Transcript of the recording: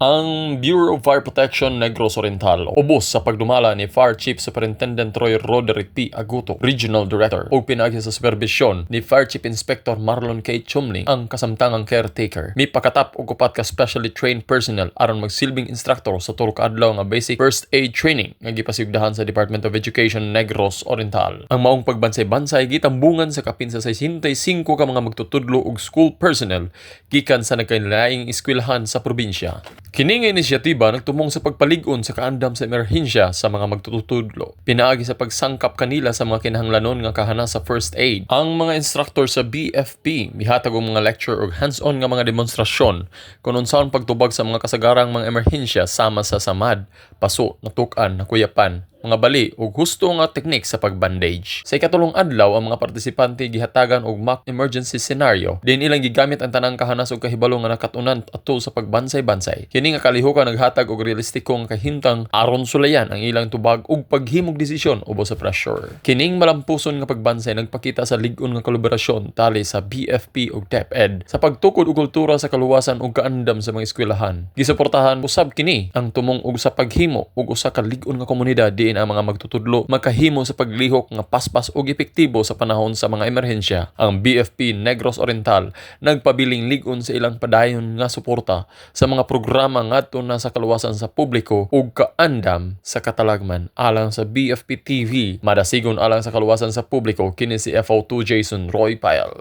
Ang Bureau of Fire Protection Negros Oriental ubos sa pagdumala ni Fire Chief Superintendent Roy Roderick P. Aguto, Regional Director, o pinagi sa supervisyon ni Fire Chief Inspector Marlon K. Chumley, ang kasamtangang caretaker. May pakatap o kupat ka specially trained personnel aron magsilbing instructor sa tulo ka adlaw nga basic first aid training nga gipasigdahan sa Department of Education Negros Oriental. Ang maong pagbansay-bansay gitambungan sa kapin sa 65 ka mga magtutudlo og school personnel gikan sa nagkailaing eskwelahan sa probinsya. Kini nga inisyatiba nagtumong sa pagpalig-on sa kaandam sa emerhensya sa mga magtutudlo. Pinaagi sa pagsangkap kanila sa mga kinahanglanon nga kahana sa first aid. Ang mga instructor sa BFP mihatag og mga lecture o hands-on nga mga demonstrasyon kung unsaon pagtubag sa mga kasagarang mga emerhensya sama sa samad, paso, natukan, nakuyapan, mga bali o gusto nga teknik sa pagbandage. Sa ikatulong adlaw, ang mga partisipante gihatagan og mock emergency scenario. Din ilang gigamit ang tanang kahanas o kahibalo nga nakatunan ato sa pagbansay-bansay. Kini nga kalihukan naghatag og realistikong kahintang aron sulayan ang ilang tubag ug paghimog desisyon ubos sa pressure. Kining malampuson nga pagbansay nagpakita sa lig-on nga kolaborasyon tali sa BFP ug DepEd sa pagtukod og kultura sa kaluwasan ug kaandam sa mga eskwelahan. Gisuportahan usab kini ang tumong og sa paghimo ug usa ka lig-on nga komunidad ang mga magtutudlo makahimo sa paglihok nga paspas ug epektibo sa panahon sa mga emerhensya. Ang BFP Negros Oriental nagpabiling lig-on sa ilang padayon nga suporta sa mga programa ngadto na sa kaluwasan sa publiko ug kaandam sa katalagman. Alang sa BFP TV, madasigon alang sa kaluwasan sa publiko kini si FO2 Jason Roy Pyle.